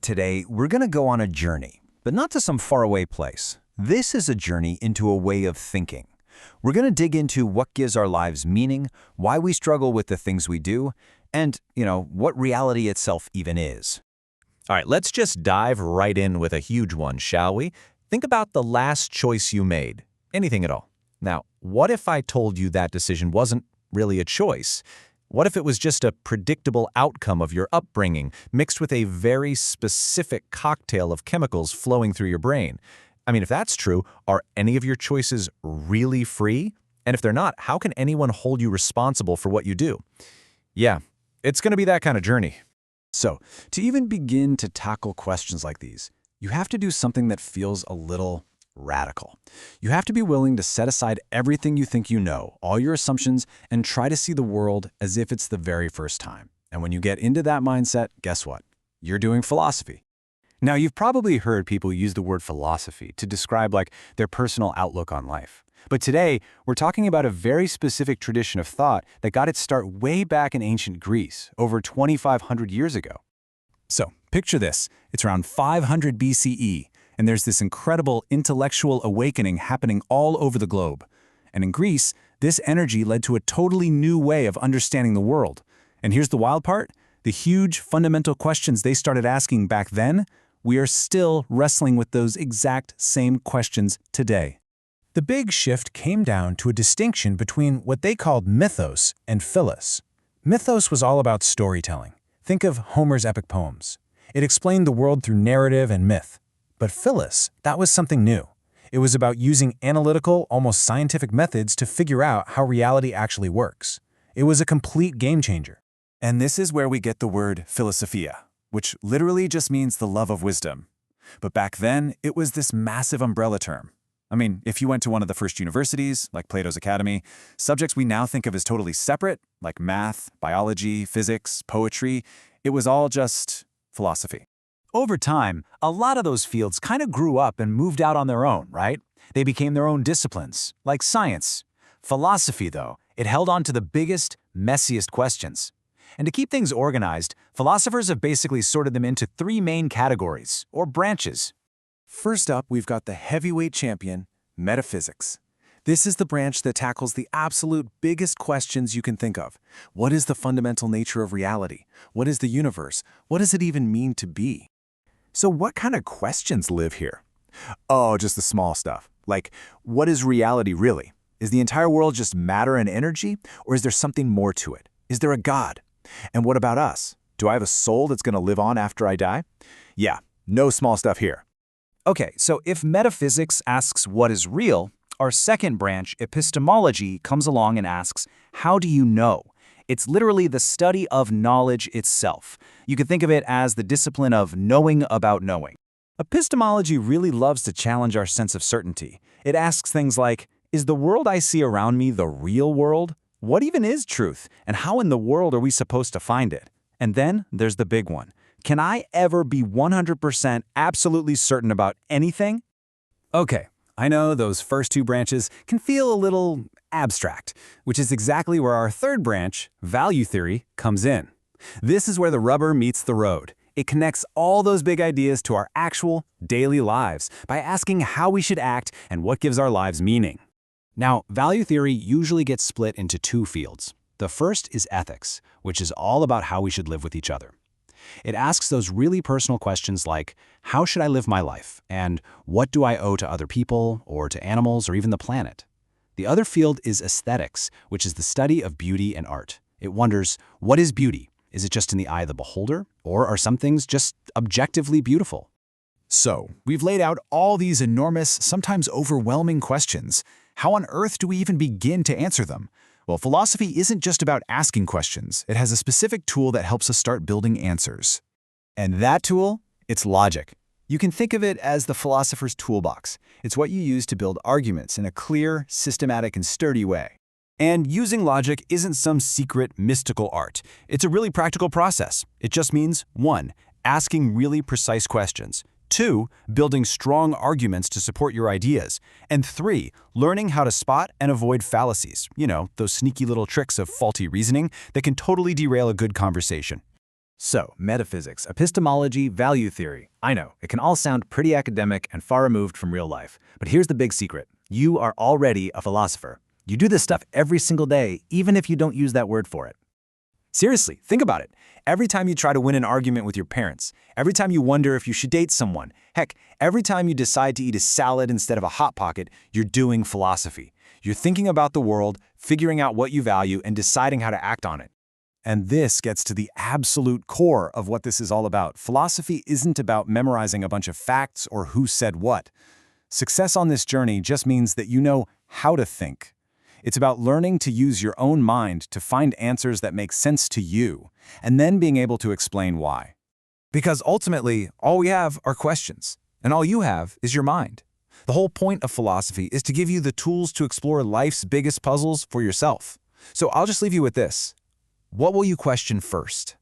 Today, we're going to go on a journey, but not to some faraway place. This is a journey into a way of thinking. We're going to dig into what gives our lives meaning, why we struggle with the things we do, and, what reality itself even is. All right, let's just dive right in with a huge one, shall we? Think about the last choice you made. Anything at all. Now, what if I told you that decision wasn't really a choice? What if it was just a predictable outcome of your upbringing, mixed with a very specific cocktail of chemicals flowing through your brain? I mean, if that's true, are any of your choices really free? And if they're not, how can anyone hold you responsible for what you do? Yeah, it's going to be that kind of journey. So, to even begin to tackle questions like these, you have to do something that feels a little radical. You have to be willing to set aside everything you think you know, all your assumptions, and try to see the world as if it's the very first time. And when you get into that mindset, guess what? You're doing philosophy. Now, you've probably heard people use the word philosophy to describe their personal outlook on life. But today, we're talking about a very specific tradition of thought that got its start way back in ancient Greece, over 2,500 years ago. So, picture this. It's around 500 BCE, and there's this incredible intellectual awakening happening all over the globe. And in Greece, this energy led to a totally new way of understanding the world. And here's the wild part. The huge, fundamental questions they started asking back then, we are still wrestling with those exact same questions today. The big shift came down to a distinction between what they called mythos and philos. Mythos was all about storytelling. Think of Homer's epic poems. It explained the world through narrative and myth. But philos, that was something new. It was about using analytical, almost scientific methods to figure out how reality actually works. It was a complete game changer. And this is where we get the word philosophia, which literally just means the love of wisdom. But back then, it was this massive umbrella term. I mean, if you went to one of the first universities, like Plato's Academy, subjects we now think of as totally separate, like math, biology, physics, poetry, it was all just philosophy. Over time, a lot of those fields kind of grew up and moved out on their own, right? They became their own disciplines, like science. Philosophy, though, it held on to the biggest, messiest questions. And to keep things organized, philosophers have basically sorted them into three main categories, or branches. First up, we've got the heavyweight champion, metaphysics. This is the branch that tackles the absolute biggest questions you can think of. What is the fundamental nature of reality? What is the universe? What does it even mean to be? So what kind of questions live here? Oh, just the small stuff. Like, what is reality really? Is the entire world just matter and energy? Or is there something more to it? Is there a God? And what about us? Do I have a soul that's going to live on after I die? Yeah, no small stuff here. Okay, so if metaphysics asks what is real, our second branch, epistemology, comes along and asks, how do you know? It's literally the study of knowledge itself. You can think of it as the discipline of knowing about knowing. Epistemology really loves to challenge our sense of certainty. It asks things like, is the world I see around me the real world? What even is truth? And how in the world are we supposed to find it? And then there's the big one. Can I ever be 100% absolutely certain about anything? Okay, I know those first two branches can feel a little abstract, which is exactly where our third branch, value theory, comes in. This is where the rubber meets the road. It connects all those big ideas to our actual daily lives by asking how we should act and what gives our lives meaning. Now, value theory usually gets split into two fields. The first is ethics, which is all about how we should live with each other. It asks those really personal questions like, how should I live my life? And what do I owe to other people, or to animals, or even the planet? The other field is aesthetics, which is the study of beauty and art. It wonders, what is beauty? Is it just in the eye of the beholder? Or are some things just objectively beautiful? So, we've laid out all these enormous, sometimes overwhelming questions. How on earth do we even begin to answer them? Well, philosophy isn't just about asking questions. It has a specific tool that helps us start building answers. And that tool? It's logic. You can think of it as the philosopher's toolbox. It's what you use to build arguments in a clear, systematic, and sturdy way. And using logic isn't some secret, mystical art. It's a really practical process. It just means 1. Asking really precise questions. 2. Building strong arguments to support your ideas. And 3. Learning how to spot and avoid fallacies. Those sneaky little tricks of faulty reasoning that can totally derail a good conversation. So, metaphysics, epistemology, value theory. I know, it can all sound pretty academic and far removed from real life. But here's the big secret. You are already a philosopher. You do this stuff every single day, even if you don't use that word for it. Seriously, think about it. Every time you try to win an argument with your parents, every time you wonder if you should date someone, heck, every time you decide to eat a salad instead of a Hot Pocket, you're doing philosophy. You're thinking about the world, figuring out what you value, and deciding how to act on it. And this gets to the absolute core of what this is all about. Philosophy isn't about memorizing a bunch of facts or who said what. Success on this journey just means that you know how to think. It's about learning to use your own mind to find answers that make sense to you, and then being able to explain why. Because ultimately, all we have are questions, and all you have is your mind. The whole point of philosophy is to give you the tools to explore life's biggest puzzles for yourself. So I'll just leave you with this. What will you question first?